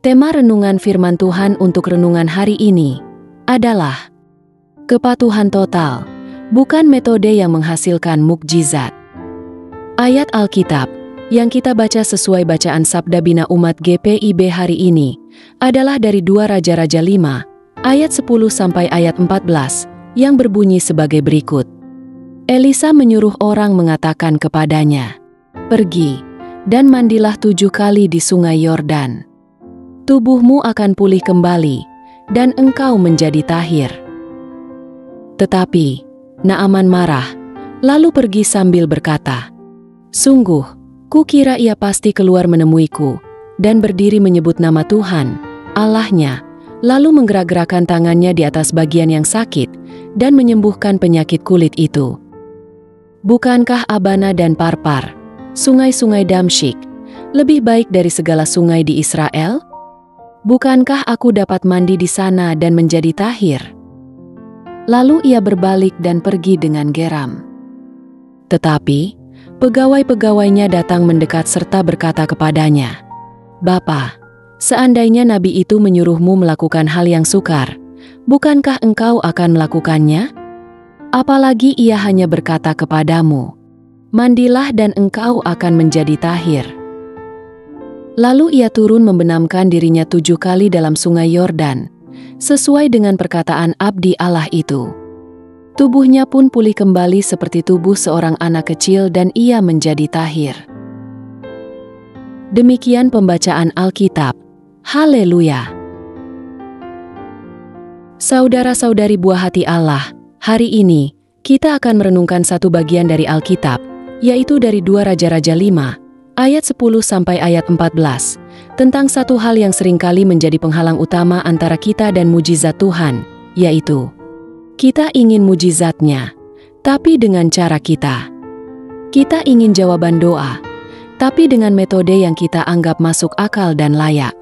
Tema renungan firman Tuhan untuk renungan hari ini adalah kepatuhan total, bukan metode yang menghasilkan mukjizat. Ayat Alkitab yang kita baca sesuai bacaan Sabda Bina Umat GPIB hari ini adalah dari 2 Raja-Raja 5, ayat 10 sampai ayat 14, yang berbunyi sebagai berikut. Elisa menyuruh orang mengatakan kepadanya, "Pergi, dan mandilah 7 kali di sungai Yordan. Tubuhmu akan pulih kembali, dan engkau menjadi tahir." Tetapi Naaman marah, lalu pergi sambil berkata, "Sungguh, kukira ia pasti keluar menemuiku, dan berdiri menyebut nama Tuhan, Allahnya, lalu menggerak-gerakkan tangannya di atas bagian yang sakit, dan menyembuhkan penyakit kulit itu. Bukankah Abana dan Parpar, sungai-sungai Damsyik, lebih baik dari segala sungai di Israel? Bukankah aku dapat mandi di sana dan menjadi tahir?" Lalu ia berbalik dan pergi dengan geram. Tetapi pegawai-pegawainya datang mendekat serta berkata kepadanya, "Bapa, seandainya nabi itu menyuruhmu melakukan hal yang sukar, bukankah engkau akan melakukannya? Apalagi ia hanya berkata kepadamu, 'Mandilah dan engkau akan menjadi tahir.'" Lalu ia turun membenamkan dirinya 7 kali dalam sungai Yordan, sesuai dengan perkataan abdi Allah itu. Tubuhnya pun pulih kembali seperti tubuh seorang anak kecil dan ia menjadi tahir. Demikian pembacaan Alkitab. Haleluya! Saudara-saudari buah hati Allah, hari ini kita akan merenungkan satu bagian dari Alkitab, yaitu dari 2 Raja-Raja 5, ayat 10 sampai ayat 14, tentang satu hal yang seringkali menjadi penghalang utama antara kita dan mujizat Tuhan, yaitu kita ingin mujizatnya, tapi dengan cara kita. Kita ingin jawaban doa, tapi dengan metode yang kita anggap masuk akal dan layak.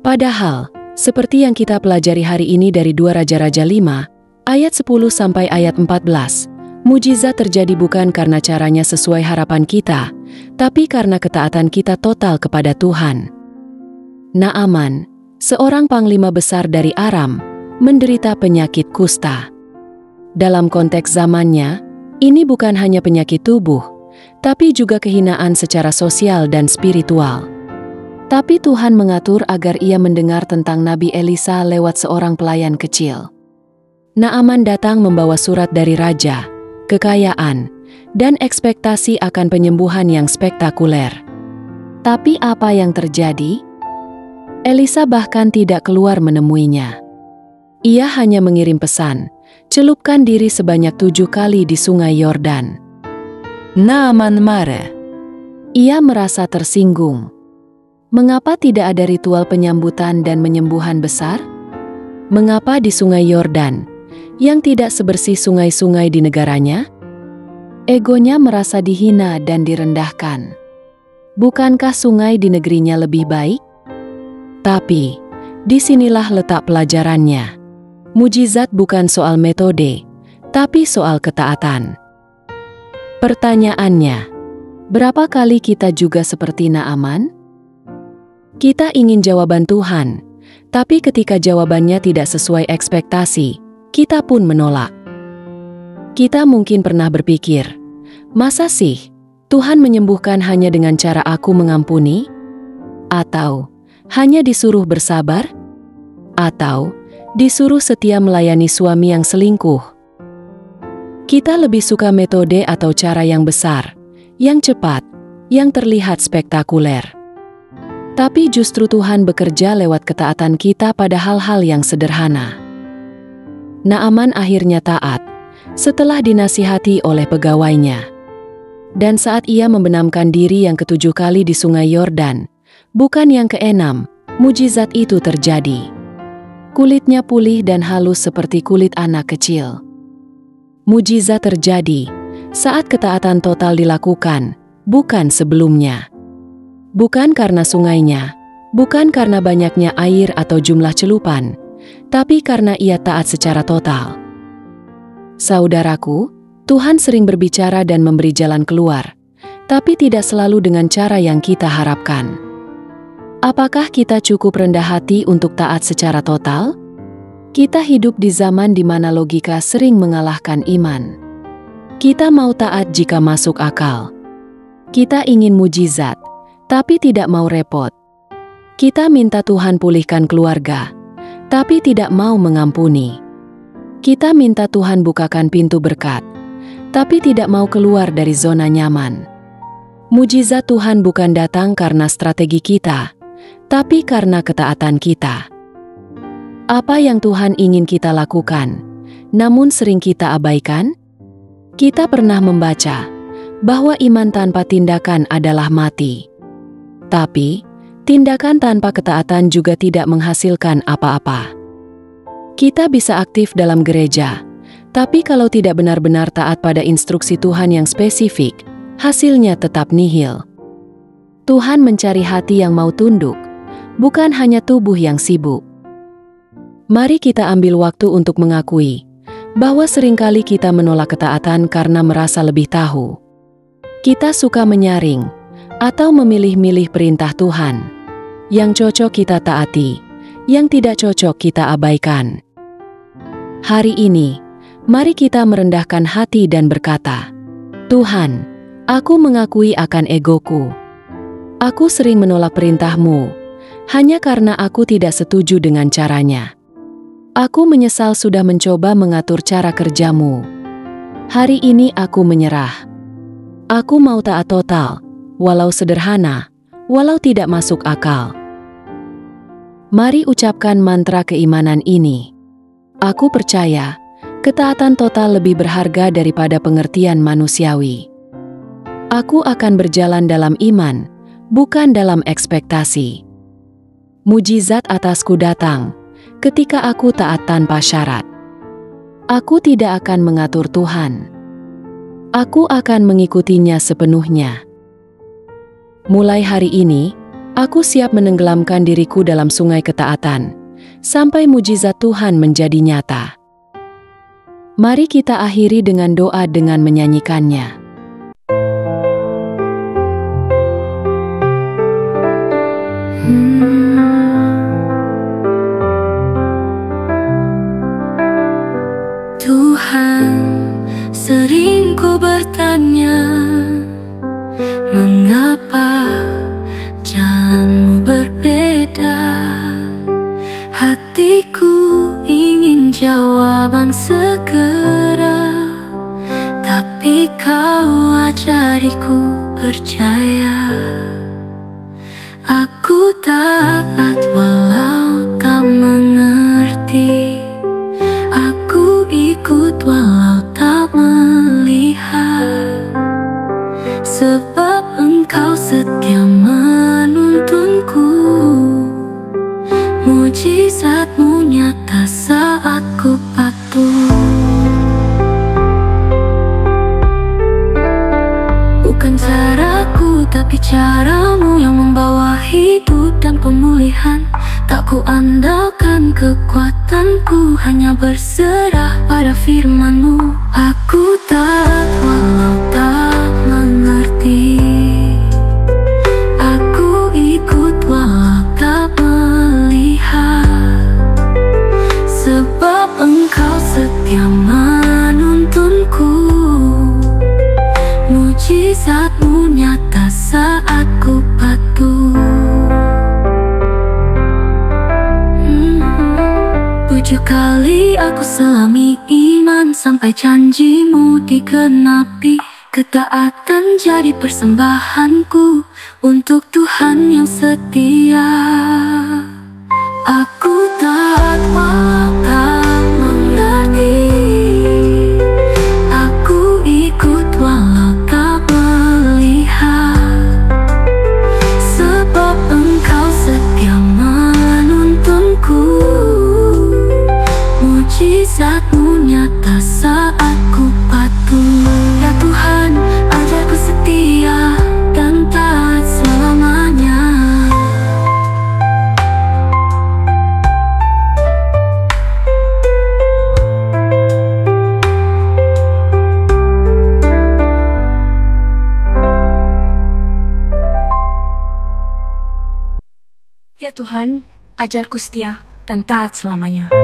Padahal, seperti yang kita pelajari hari ini dari 2 Raja-Raja 5, ayat 10 sampai ayat 14, mujizat terjadi bukan karena caranya sesuai harapan kita, tapi karena ketaatan kita total kepada Tuhan. Naaman, seorang panglima besar dari Aram, menderita penyakit kusta. Dalam konteks zamannya, ini bukan hanya penyakit tubuh, tapi juga kehinaan secara sosial dan spiritual. Tapi Tuhan mengatur agar ia mendengar tentang Nabi Elisa lewat seorang pelayan kecil. Naaman datang membawa surat dari raja, kekayaan, dan ekspektasi akan penyembuhan yang spektakuler. Tapi apa yang terjadi? Elisa bahkan tidak keluar menemuinya. Ia hanya mengirim pesan, "Celupkan diri sebanyak 7 kali di sungai Yordan." Naaman marah. Ia merasa tersinggung. Mengapa tidak ada ritual penyambutan dan penyembuhan besar? Mengapa di sungai Yordan, yang tidak sebersih sungai-sungai di negaranya? Egonya merasa dihina dan direndahkan. Bukankah sungai di negerinya lebih baik? Tapi, disinilah letak pelajarannya. Mujizat bukan soal metode, tapi soal ketaatan. Pertanyaannya, berapa kali kita juga seperti Naaman? Kita ingin jawaban Tuhan, tapi ketika jawabannya tidak sesuai ekspektasi, kita pun menolak. Kita mungkin pernah berpikir, "Masa sih Tuhan menyembuhkan hanya dengan cara aku mengampuni? Atau hanya disuruh bersabar? Atau disuruh setia melayani suami yang selingkuh?" Kita lebih suka metode atau cara yang besar, yang cepat, yang terlihat spektakuler. Tapi justru Tuhan bekerja lewat ketaatan kita pada hal-hal yang sederhana. Naaman akhirnya taat, setelah dinasihati oleh pegawainya. Dan saat ia membenamkan diri yang ke-7 kali di sungai Yordan, bukan yang ke-6, mujizat itu terjadi. Kulitnya pulih dan halus seperti kulit anak kecil. Mujizat terjadi saat ketaatan total dilakukan, bukan sebelumnya. Bukan karena sungainya, bukan karena banyaknya air atau jumlah celupan, tapi karena ia taat secara total. Saudaraku, Tuhan sering berbicara dan memberi jalan keluar, tapi tidak selalu dengan cara yang kita harapkan. Apakah kita cukup rendah hati untuk taat secara total? Kita hidup di zaman di mana logika sering mengalahkan iman. Kita mau taat jika masuk akal. Kita ingin mujizat, tapi tidak mau repot. Kita minta Tuhan pulihkan keluarga, tapi tidak mau mengampuni. Kita minta Tuhan bukakan pintu berkat, tapi tidak mau keluar dari zona nyaman. Mujizat Tuhan bukan datang karena strategi kita, tapi karena ketaatan kita. Apa yang Tuhan ingin kita lakukan, namun sering kita abaikan? Kita pernah membaca bahwa iman tanpa tindakan adalah mati. Tapi, tindakan tanpa ketaatan juga tidak menghasilkan apa-apa. Kita bisa aktif dalam gereja, tapi kalau tidak benar-benar taat pada instruksi Tuhan yang spesifik, hasilnya tetap nihil. Tuhan mencari hati yang mau tunduk, bukan hanya tubuh yang sibuk. Mari kita ambil waktu untuk mengakui bahwa seringkali kita menolak ketaatan karena merasa lebih tahu. Kita suka menyaring atau memilih-milih perintah Tuhan. Yang cocok kita taati, yang tidak cocok kita abaikan. Hari ini, mari kita merendahkan hati dan berkata, Tuhan, aku mengakui akan egoku. Aku sering menolak perintah-Mu, hanya karena aku tidak setuju dengan caranya. Aku menyesal sudah mencoba mengatur cara kerja-Mu. Hari ini aku menyerah. Aku mau taat total, walau sederhana, walau tidak masuk akal. Mari ucapkan mantra keimanan ini. Aku percaya, ketaatan total lebih berharga daripada pengertian manusiawi. Aku akan berjalan dalam iman, bukan dalam ekspektasi. Mujizat atasku datang ketika aku taat tanpa syarat. Aku tidak akan mengatur Tuhan. Aku akan mengikutinya sepenuhnya. Mulai hari ini, aku siap menenggelamkan diriku dalam sungai ketaatan, sampai mujizat Tuhan menjadi nyata. Mari kita akhiri dengan doa dengan menyanyikannya. Tuhan, sering ku bertanya, mengapa jalanmu berbeda? Hatiku ingin jawaban segera, tapi kau ajariku percaya. Aku taat walau kau mengerti. Aku ikut walau tak melihat, sebab Engkau setia menuntunku. Mujizat-Mu nyata saat ku patuh. Bukan caraku tapi cara-Mu yang membawa hidup dan pemulihan. Tak ku andalkan kekuatanku, hanya berserah pada firman-Mu. Aku taat walau tak mengerti. Aku ikut walau tak melihat, sebab Engkau setia menuntunku. Mujizat-Mu nyata saat ku patuh. 7 kali aku selami iman sampai janji-Mu digenapi. Ketaatan jadi persembahanku untuk Tuhan yang setia. Aku taat walau tak mengerti. Aku ikut walau tak melihat, sebab Engkau setia menuntunku. Mujizat-Mu nyata saat ku patuh. Ya Tuhan, ajarku setia dan taat selamanya. Ya Tuhan, ajarku setia dan taat selamanya.